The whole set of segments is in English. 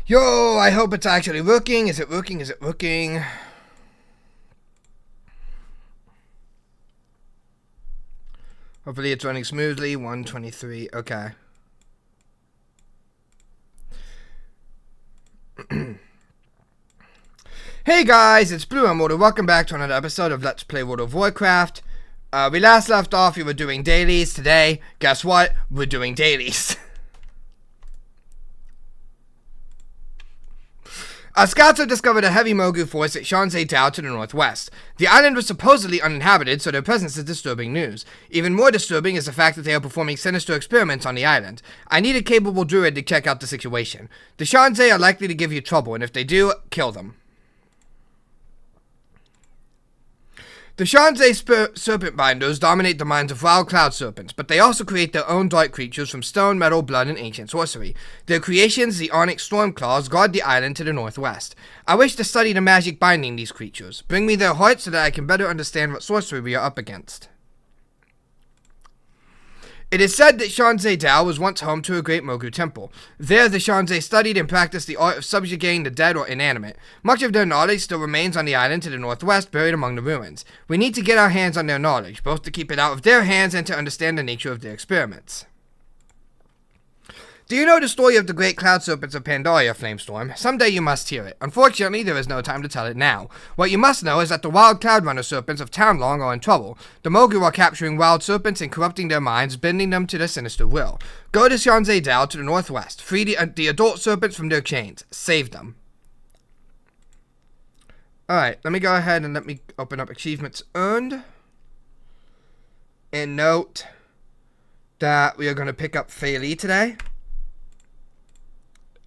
Yo, I hope it's actually working. Is it working? Is it working? Hopefully it's running smoothly. 123. Okay. Hey guys, it's Blue Immortal. Welcome back to another episode of Let's Play World of Warcraft. We last left off, we were doing dailies. Today, guess what? We're doing dailies. Scouts have discovered a heavy Mogu force at Shanzai Dao to the northwest. The island was supposedly uninhabited, so their presence is disturbing news. Even more disturbing is the fact that they are performing sinister experiments on the island. I need a capable druid to check out the situation. The Shanzai are likely to give you trouble, and if they do, kill them. The Shanzai serpent binders dominate the minds of wild cloud serpents, but they also create their own dark creatures from stone, metal, blood, and ancient sorcery. Their creations, the Onyx Stormclaws, guard the island to the northwest. I wish to study the magic binding these creatures. Bring me their hearts so that I can better understand what sorcery we are up against. It is said that Shanzai Dao was once home to a great Mogu temple. There, the Shanzai studied and practiced the art of subjugating the dead or inanimate. Much of their knowledge still remains on the island to the northwest, buried among the ruins. We need to get our hands on their knowledge, both to keep it out of their hands and to understand the nature of their experiments. Do you know the story of the great cloud serpents of Pandaria, Flamestorm? Someday you must hear it. Unfortunately, there is no time to tell it now. What you must know is that the wild cloud runner serpents of Townlong are in trouble. The Mogu are capturing wild serpents and corrupting their minds, bending them to their sinister will. Go to Shanzai Dao to the northwest. Free the adult serpents from their chains. Save them. Alright, let me go ahead and let me open up achievements earned. And note that we are going to pick up Fei today.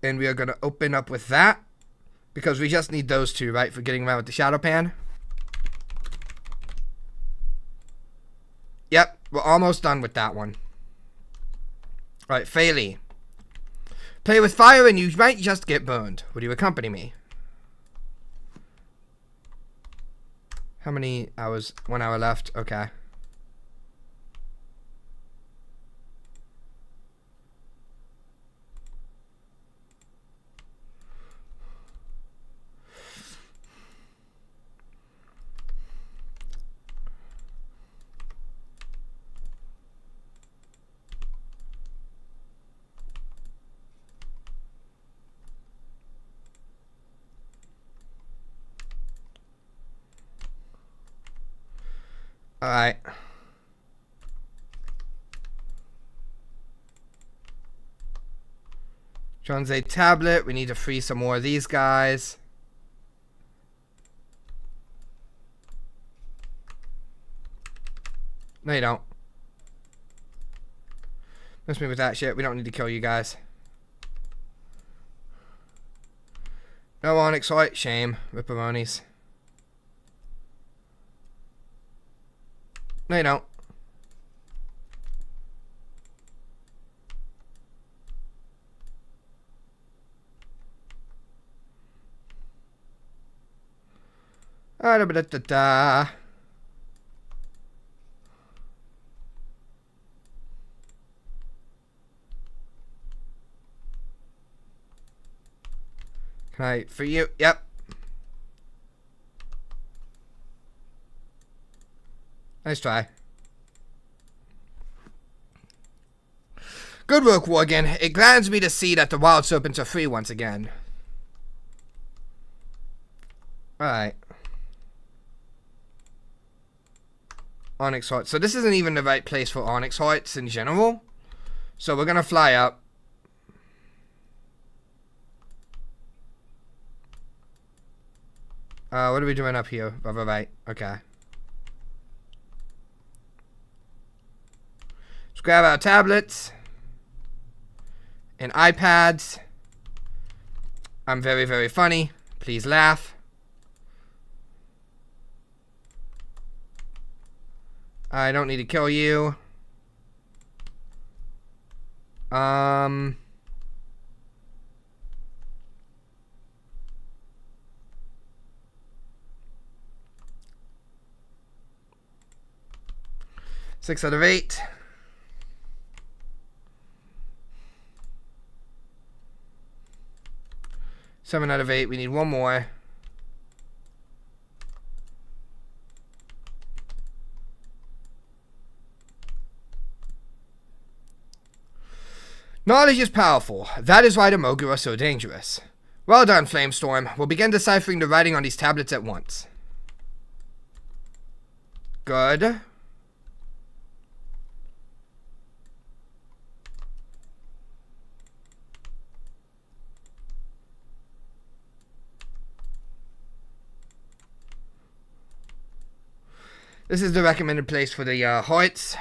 And we are going to open up with that. Because we just need those two, right? For getting around with the Shadow Pan. Yep, we're almost done with that one. Alright, Fei. Play with fire and you might just get burned. Would you accompany me? How many hours? 1 hour left. Okay. Alright. Shanzai tablet. We need to free some more of these guys. No, you don't. Miss me with that shit. We don't need to kill you guys. No Onyx Heart. Shame. Ripperonis. No, you don't. Da-da-da-da-da. Can I, for you? Yep. Nice try. Good work, Worgen. It gladdens me to see that the wild serpents are free once again. Alright. Onyx Hearts. So this isn't even the right place for Onyx Hearts in general. So we're gonna fly up. What are we doing up here? Right. Okay. Let's grab our tablets and iPads. I'm very, very funny. Please laugh. I don't need to kill you. Six out of 8. 7 out of 8. We need one more. Knowledge is powerful. That is why the Mogu are so dangerous. Well done, Flamestorm. We'll begin deciphering the writing on these tablets at once. Good. This is the recommended place for the hearts.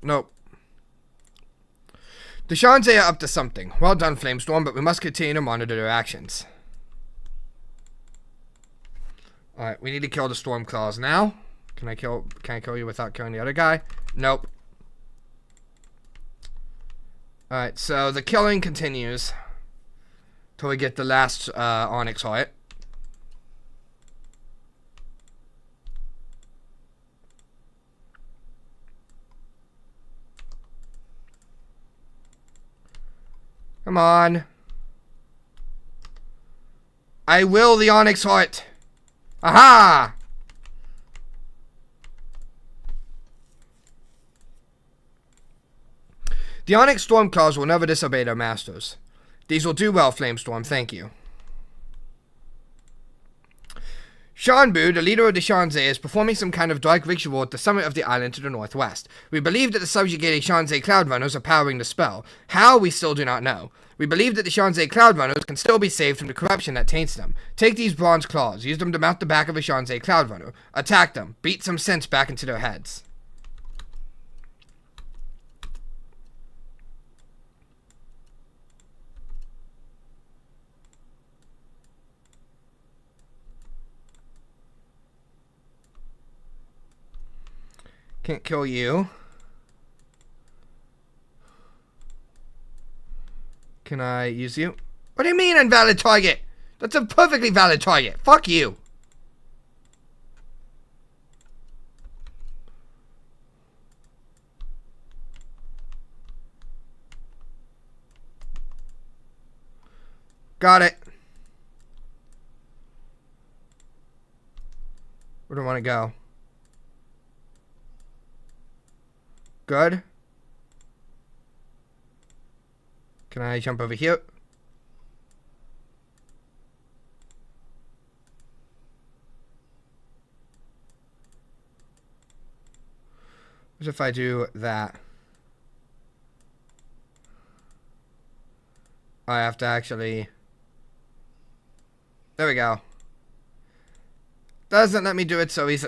Nope. The Shanzei are up to something. Well done, Flamestorm, but we must continue to monitor their actions. Alright, we need to kill the Stormclaws now. Can I kill you without killing the other guy? Nope. Alright, so the killing continues till we get the last Onyx heart. Come on. I will the Onyx heart. Aha! The Onyx Stormclaws will never disobey their masters. These will do well, Flamestorm, thank you. Shanbu, the leader of the Shanzei, is performing some kind of dark ritual at the summit of the island to the northwest. We believe that the subjugated Shanzei Cloud Runners are powering the spell. How, we still do not know. We believe that the Shanzei Cloud Runners can still be saved from the corruption that taints them. Take these bronze claws, use them to mount the back of a Shanzei Cloud Runner. Attack them, beat some sense back into their heads. Can't kill you. Can I use you? What do you mean invalid target? That's a perfectly valid target. Fuck you. Got it. Where do I want to go? Good. Can I jump over here? What if I do that? I have to actually... There we go. Doesn't let me do it so easy.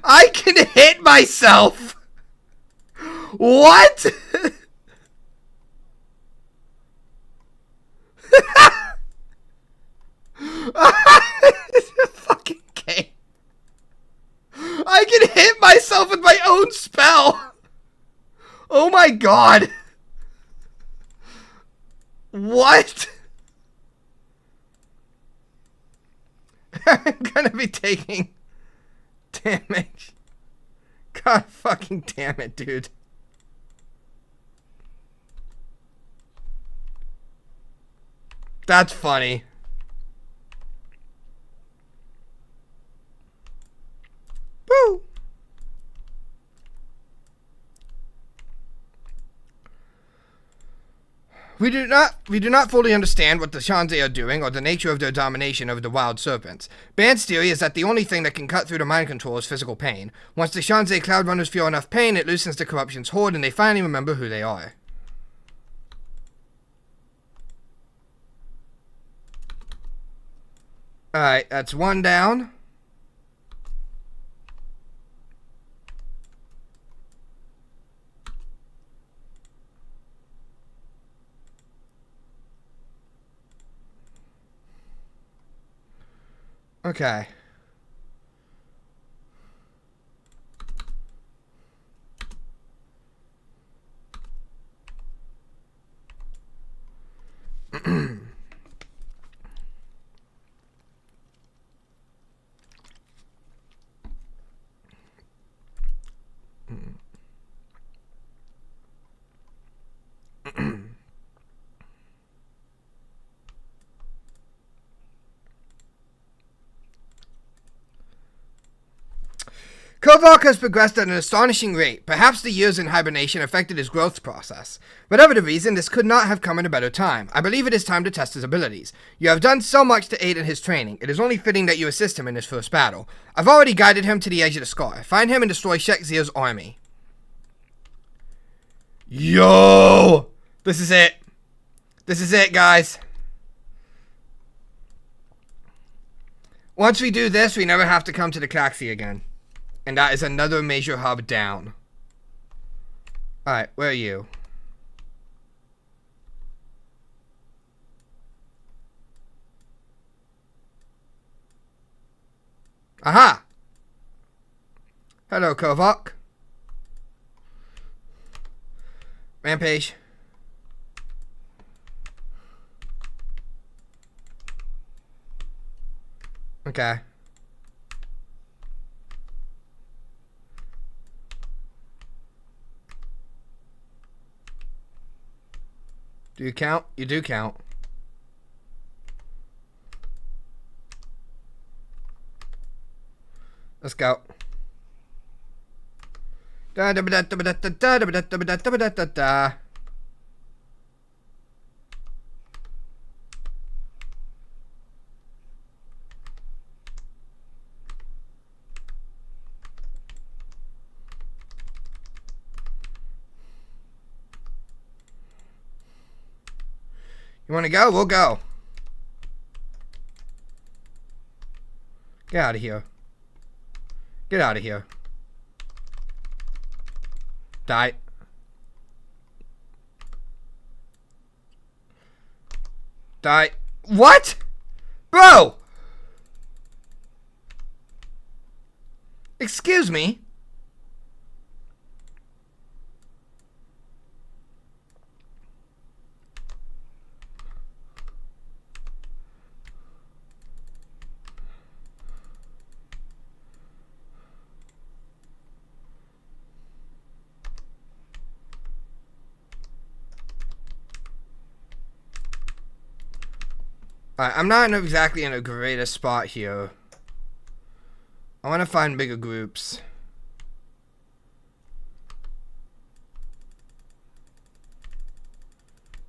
I can hit myself! What? It's a fucking game. I can hit myself with my own spell! Oh my god! What? I'm gonna be taking damage. God fucking damn it, dude. That's funny. Woo! We do not fully understand what the Shanzei are doing or the nature of their domination over the wild serpents. Band's theory is that the only thing that can cut through the mind control is physical pain. Once the Shanzei Cloud Runners feel enough pain, it loosens the corruption's horde and they finally remember who they are. Alright, that's one down. Okay. Kovac has progressed at an astonishing rate. Perhaps the years in hibernation affected his growth process. Whatever the reason, this could not have come at a better time. I believe it is time to test his abilities. You have done so much to aid in his training. It is only fitting that you assist him in his first battle. I've already guided him to the edge of the scar. Find him and destroy Shekzir's army. Yo! This is it. This is it, guys. Once we do this, we never have to come to the Klaxi again. And that is another major hub down. Alright, where are you? Aha! Hello, Kovac. Rampage. Okay. Do you count? You do count. Let's go. Da da da da da da da da da da da da da. You want to go? We'll go. Get out of here. Get out of here. Die. Die. What? Bro! Excuse me? I'm not exactly in a greatest spot here. I want to find bigger groups.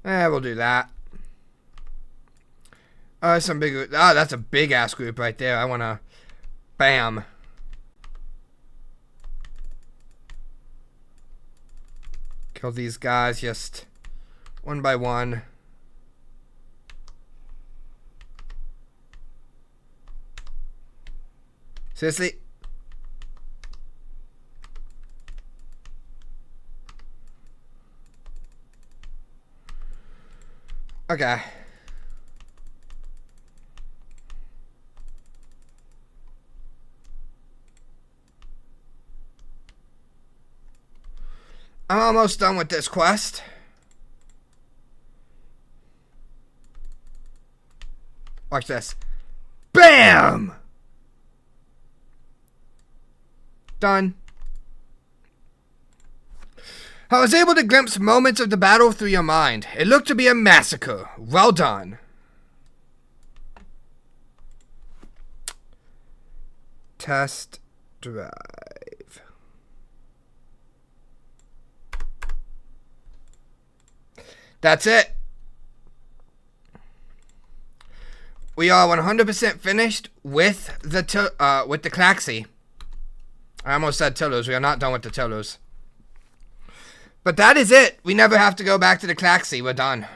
We'll do that. Some bigger. Ah, that's a big ass group right there. I want to. Bam. Kill these guys just one by one. Seriously? Okay. I'm almost done with this quest. Watch this. BAM! Done. I was able to glimpse moments of the battle through your mind. It looked to be a massacre. Well done. Test drive. That's it. We are 100% finished with the Klaxi. I almost said Tillers. We are not done with the Tillers. But that is it. We never have to go back to the Klaxi. We're done.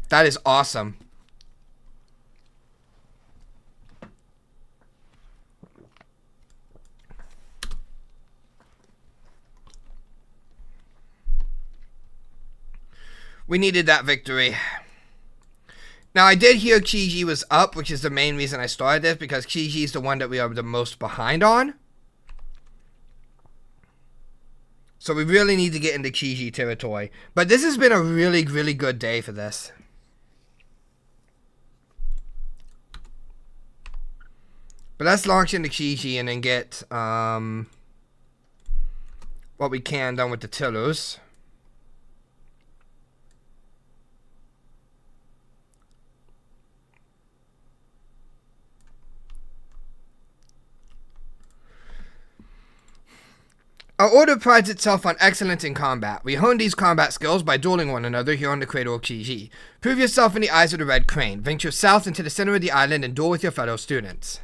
That is awesome. We needed that victory. Now, I did hear Chiji was up, which is the main reason I started this, because Chiji is the one that we are the most behind on. So we really need to get into Chiji territory. But this has been a really, really good day for this. But let's launch into Chiji and then get what we can done with the tillers. Our order prides itself on excellence in combat. We hone these combat skills by dueling one another here on the Cradle of Chi. Prove yourself in the eyes of the Red Crane. Venture south into the center of the island and duel with your fellow students.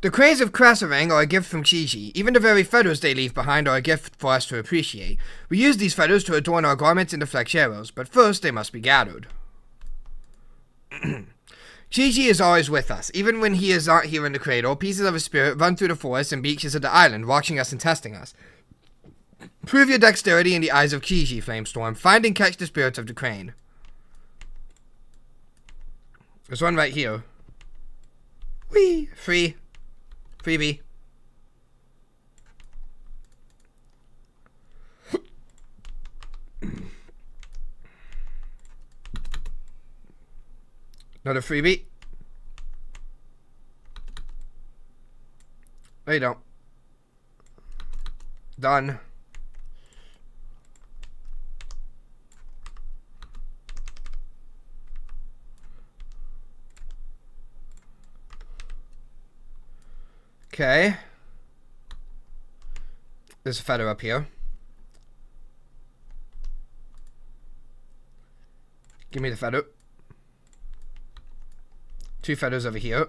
The cranes of Krasarang are a gift from Chi. Even the very feathers they leave behind are a gift for us to appreciate. We use these feathers to adorn our garments and deflect arrows, but first they must be gathered. Chi is always with us. Even when he is not here in the cradle, pieces of his spirit run through the forest and beaches of the island, watching us and testing us. Prove your dexterity in the eyes of Chi, Flamestorm. Find and catch the spirits of the crane. There's one right here. Whee! Free. Freebie. Another freebie. No, you don't. Done. Okay. There's a feather up here. Give me the feather. 2 feathers over here.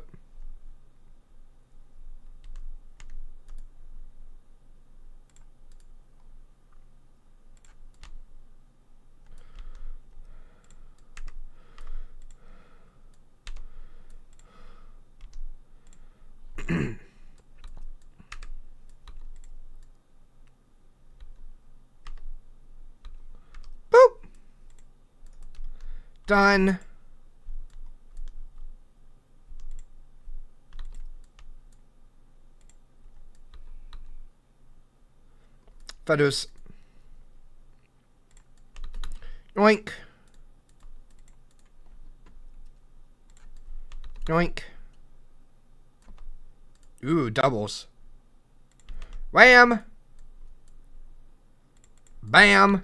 Boop. Done. Feathers. Yoink. Yoink. Ooh, doubles. Wham! Bam!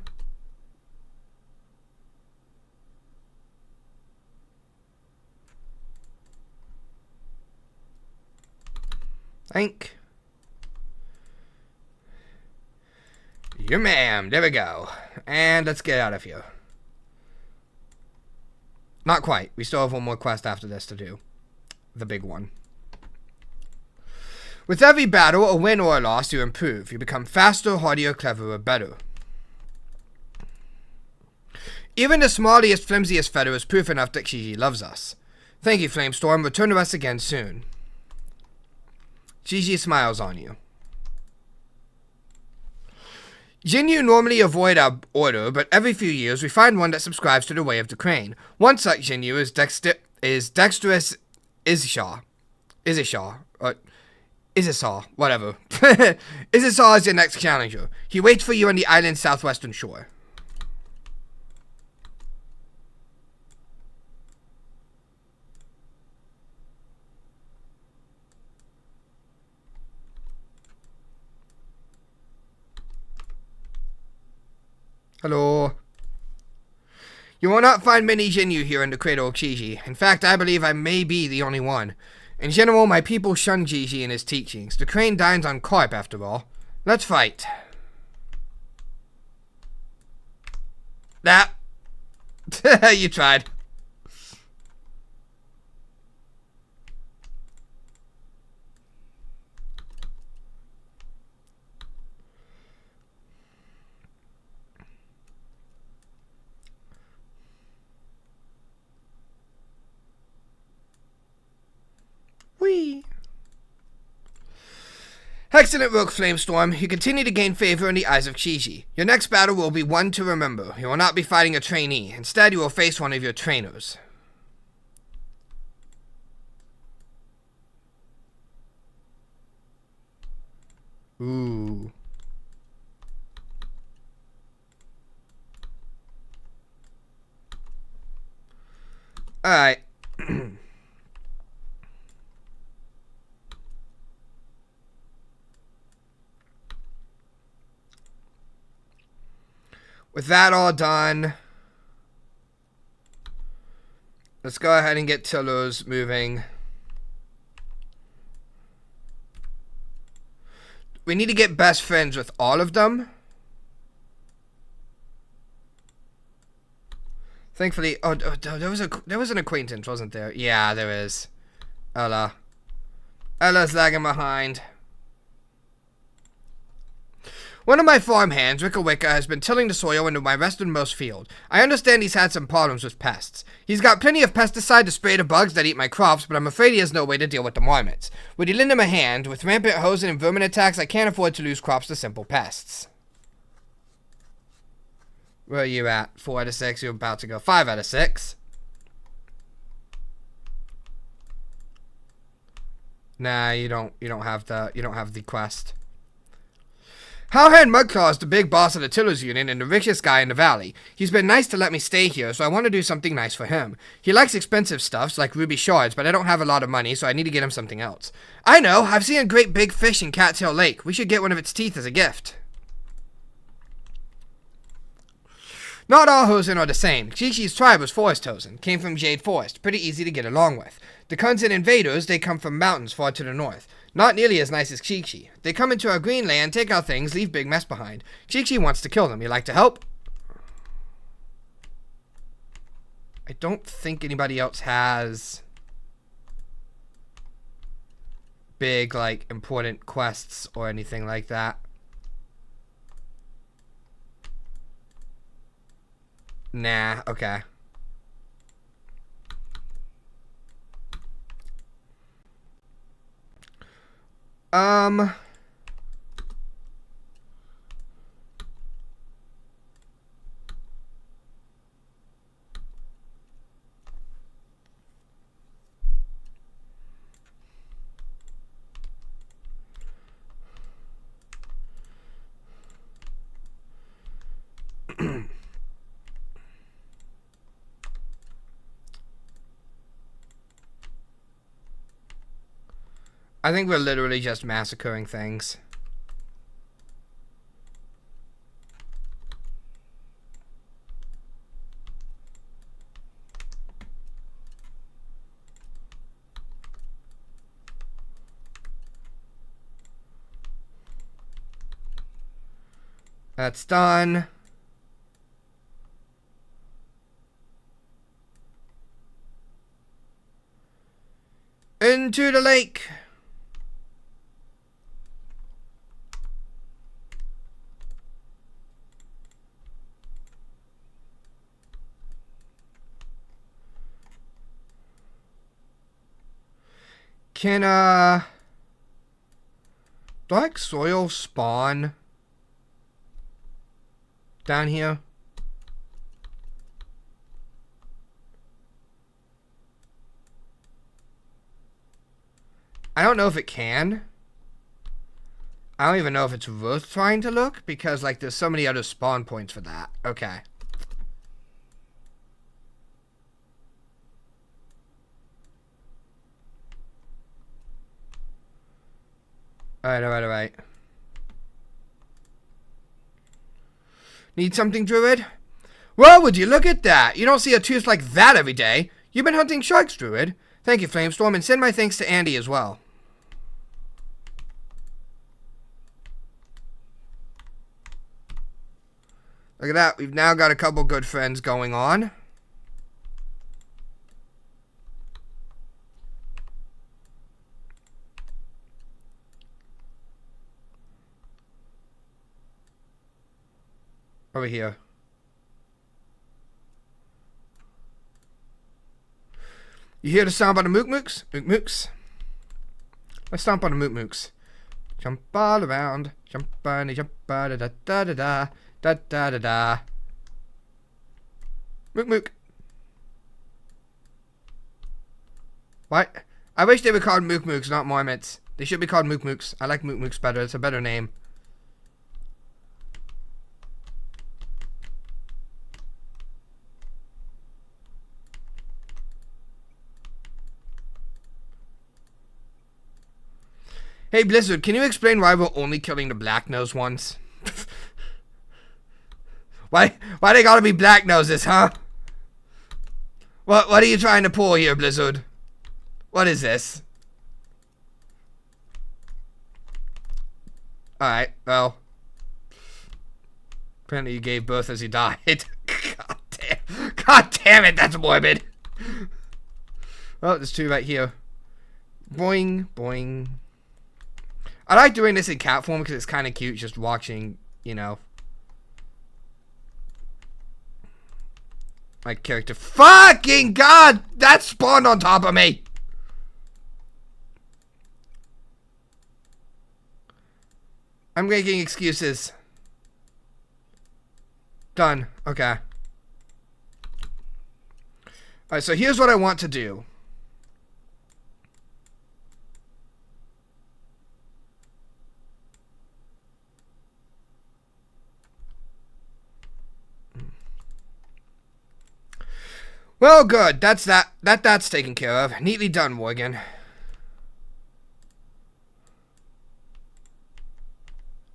Thank. Yeah, ma'am. There we go. And let's get out of here. Not quite. We still have one more quest after this to do. The big one. With every battle, a win or a loss, you improve. You become faster, hardier, cleverer, better. Even the smallest, flimsiest feather is proof enough that Chi loves us. Thank you, Flamestorm. Return to us again soon. Chi smiles on you. Jinyu normally avoid our order, but every few years we find one that subscribes to the Way of the Crane. One such Jinyu is dexterous Izishaw, whatever. Izishaw is your next challenger. He waits for you on the island's southwestern shore. Hello. You will not find many Jinyu here in the Cradle of Chi. In fact, I believe I may be the only one. In general, my people shun Chi and his teachings. The crane dines on carp, after all. Let's fight. That. You tried. Whee! Excellent work, Flamestorm. You continue to gain favor in the eyes of Chi. Your next battle will be one to remember. You will not be fighting a trainee. Instead, you will face one of your trainers. Ooh. Alright. With that all done, let's go ahead and get tillers moving. We need to get best friends with all of them. Thankfully, there was an acquaintance, wasn't there? Yeah, there is. Ella's lagging behind. One of my farm hands, Wicca Wicca, has been tilling the soil into my westernmost field. I understand he's had some problems with pests. He's got plenty of pesticide to spray the bugs that eat my crops, but I'm afraid he has no way to deal with the marmots. Would you lend him a hand? With rampant hosing and vermin attacks, I can't afford to lose crops to simple pests. Where are you at? 4 out of 6. You're about to go 5 out of 6. Nah, you don't have the quest. Howhead Mudclaw is the big boss of the Tillers Union and the richest guy in the valley. He's been nice to let me stay here, so I want to do something nice for him. He likes expensive stuffs like ruby shards, but I don't have a lot of money, so I need to get him something else. I know! I've seen a great big fish in Cat's Hill Lake. We should get one of its teeth as a gift. Not all Hosen are the same. Chi-Chi's tribe was Forest Hosen, came from Jade Forest, pretty easy to get along with. The Kunzen invaders, they come from mountains far to the north. Not nearly as nice as Chi-Chi. They come into our green land, take our things, leave big mess behind. Chi-Chi wants to kill them. You like to help? I don't think anybody else has big, like, important quests or anything like that. Nah, okay. I think we're literally just massacring things. That's done. Into the lake. Can, dark soil spawn down here? I don't know if it can. I don't even know if it's worth trying to look, because, like, there's so many other spawn points for that. Okay. Alright. Need something, Druid? Well, would you look at that? You don't see a tooth like that every day. You've been hunting sharks, Druid. Thank you, Flamestorm, and send my thanks to Andy as well. Look at that. We've now got a couple good friends going on. Over here. You hear the sound by the mook mooks? Mook mooks. Let's stomp on the mook mooks. Jump all around. Jump on, jump da da da da da da da da da. Mook mook. What? I wish they were called mook mooks, not marmots. They should be called mook mooks. I like mook mooks better. It's a better name. Hey Blizzard, can you explain why we're only killing the black nose ones? Why they gotta be black noses, huh? What are you trying to pull here, Blizzard? What is this? Alright, well. Apparently you gave birth as you died. God damn. God damn it, that's morbid. Oh, there's two right here. Boing, boing. I like doing this in cat form because it's kind of cute just watching, you know, my character. Fucking God! That spawned on top of me! I'm making excuses. Done. Okay. Alright, so here's what I want to do. Well, good. That's that. That's taken care of. Neatly done, Morgan.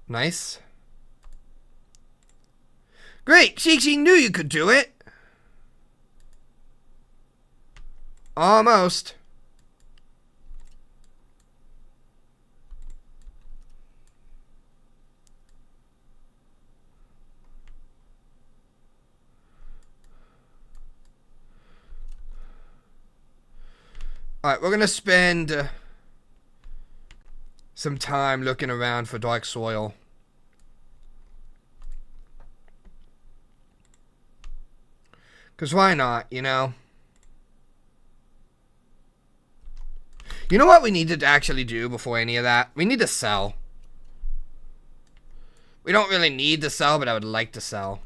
Nice. Great. She knew you could do it. Almost. Alright, we're gonna spend some time looking around for dark soil. Because why not, you know? You know what we need to actually do before any of that? We need to sell. We don't really need to sell, but I would like to sell.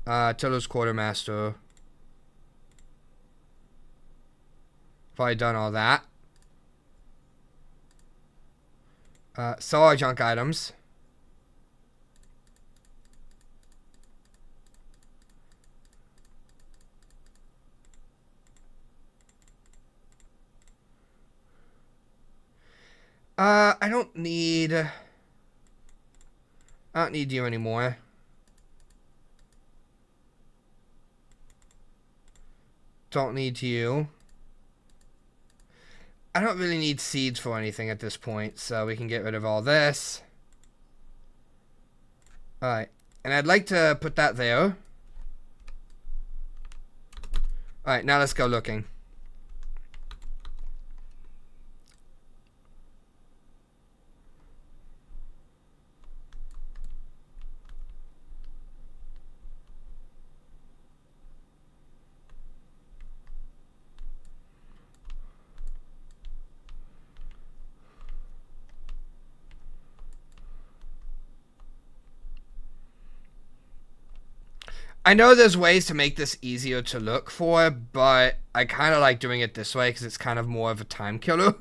Tiller's Quartermaster. Probably done all that. Sell our junk items. I don't need you anymore. Don't need you. I don't really need seeds for anything at this point, so we can get rid of all this. Alright, and I'd like to put that there. Alright, now let's go looking. I know there's ways to make this easier to look for, but I kind of like doing it this way because it's kind of more of a time killer.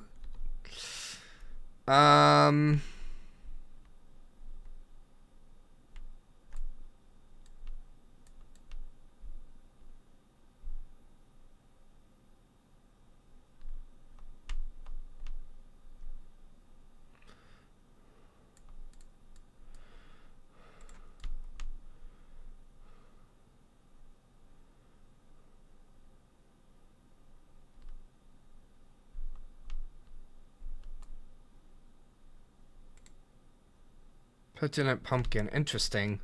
Petulant pumpkin. Interesting.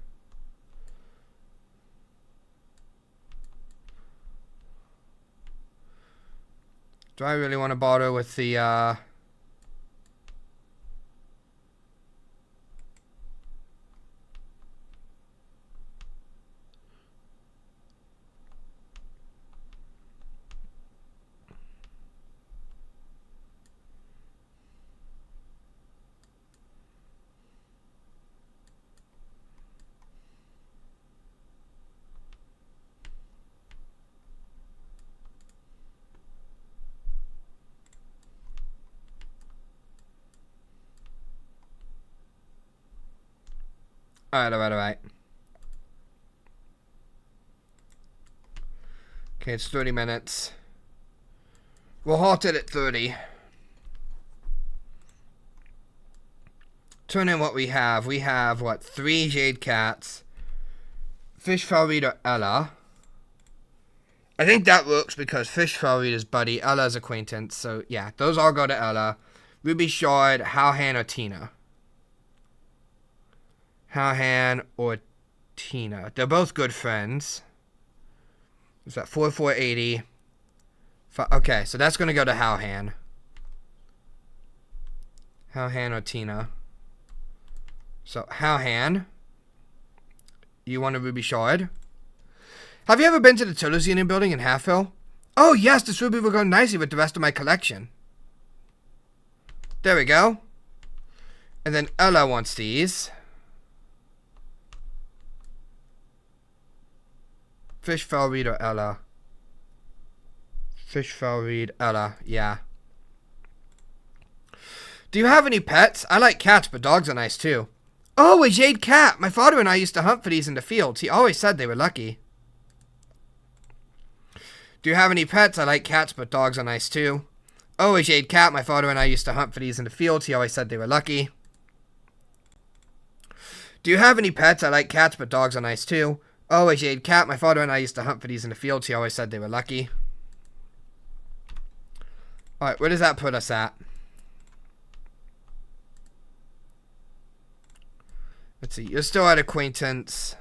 Do I really want to bother with the, Alright. Okay, it's 30 minutes. We'll halt it at 30. Turn in what we have. We have, what, 3 Jade Cats. Fish Fowl Reader Ella. I think that works because Fish Fowl Reader's buddy, Ella's acquaintance. So, yeah, those all go to Ella. Ruby Shard, Halhan, or Tina. Halhan or Tina. They're both good friends. Is that 4480? Okay, so that's going to go to Halhan. Halhan or Tina. So, Halhan, you want a ruby shard? Have you ever been to the Turtles Union building in Halfhill? Oh, yes, this ruby will go nicely with the rest of my collection. There we go. And then Ella wants these. Fish Fell Reed or Ella? Fish Fell Reed, Ella, yeah. Do you have any pets? I like cats, but dogs are nice too. Oh, a jade cat! My father and I used to hunt for these in the fields. He always said they were lucky. Do you have any pets? I like cats, but dogs are nice too. Oh, a jade cat. My father and I used to hunt for these in the fields. He always said they were lucky. Do you have any pets? I like cats, but dogs are nice too. Oh, a jade cat. My father and I used to hunt for these in the fields. He always said they were lucky. Alright, where does that put us at? Let's see. You're still at acquaintance.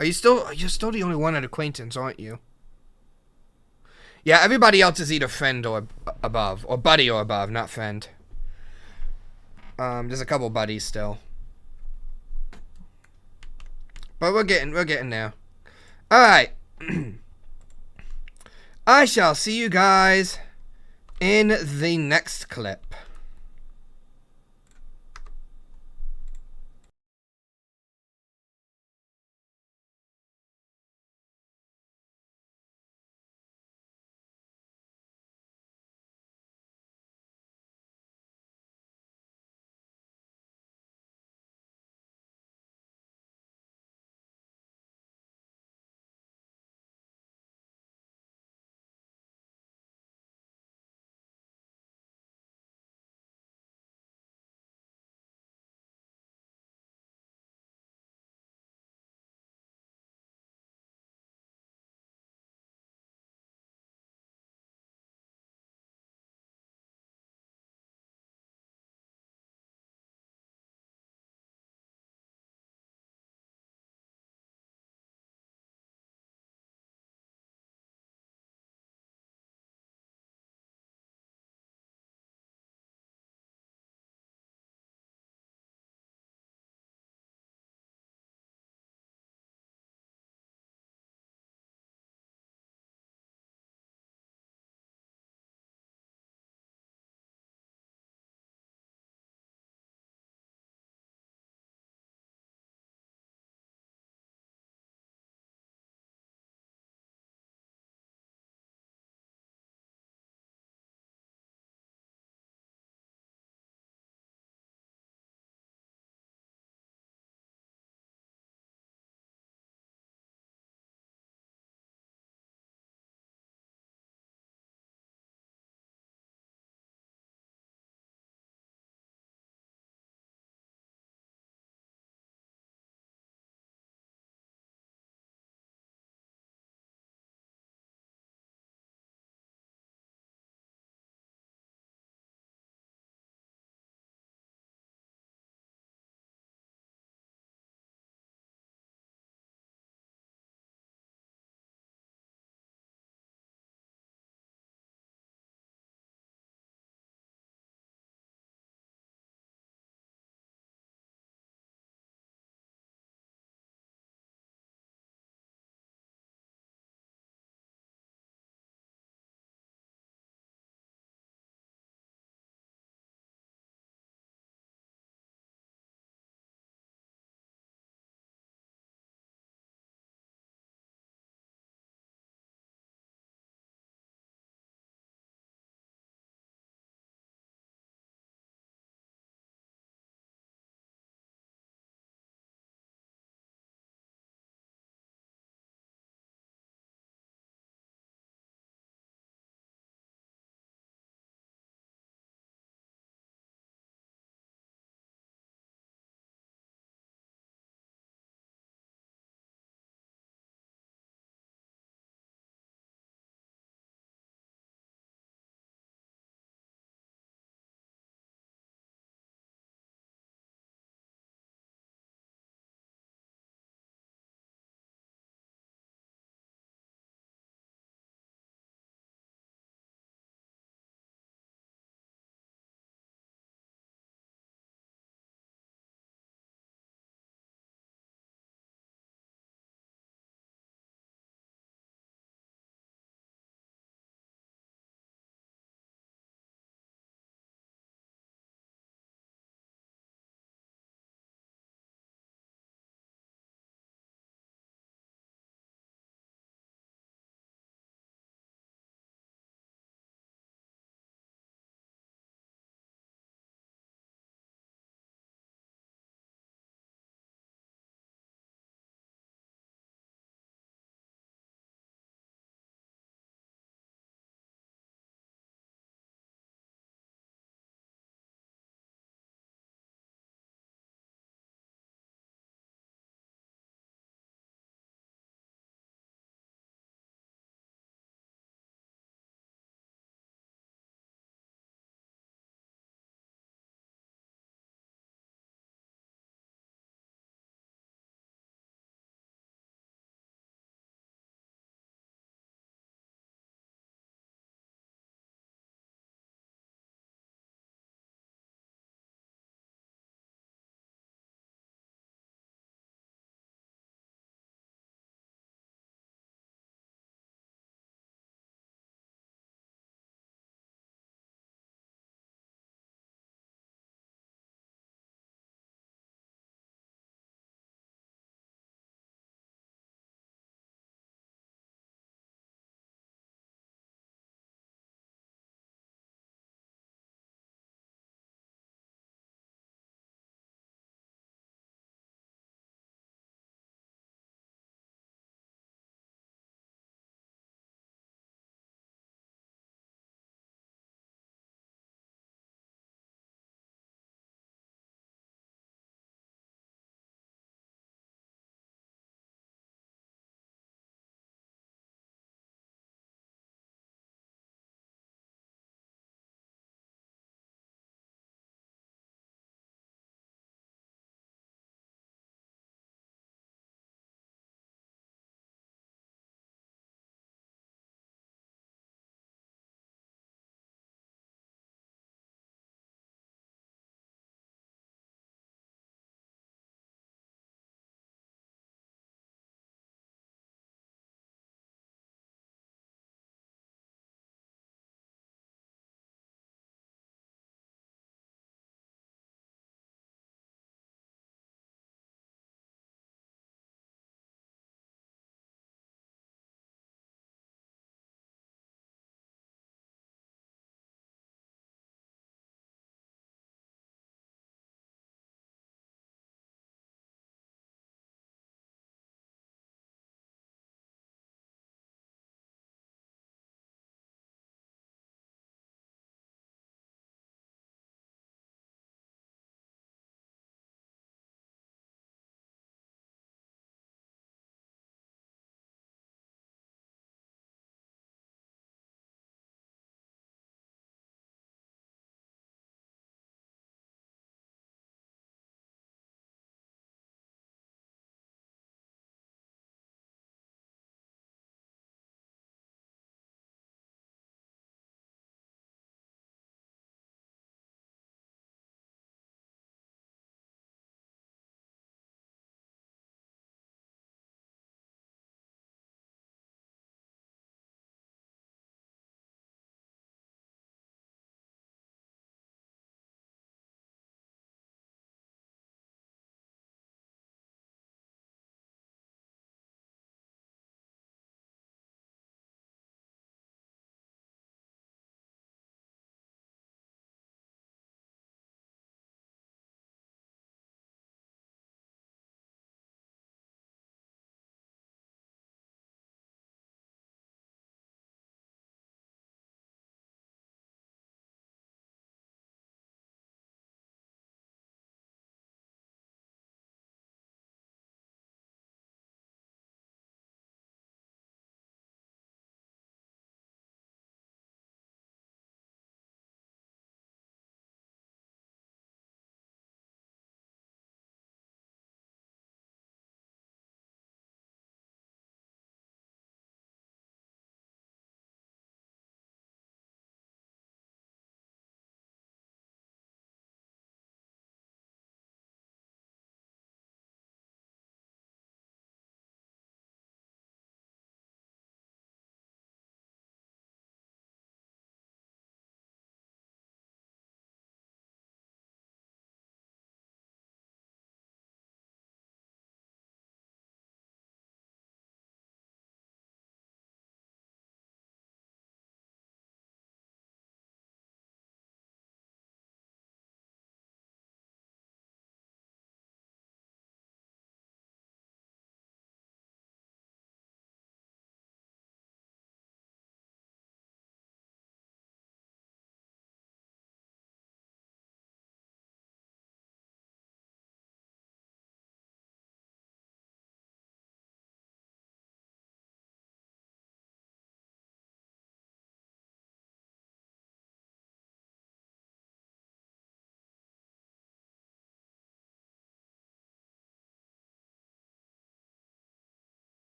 You're still the only one at acquaintance, aren't you? Yeah, everybody else is either friend or above. Or buddy or above, not friend. There's a couple buddies still. But we're getting there. Alright. I shall see you guys in the next clip.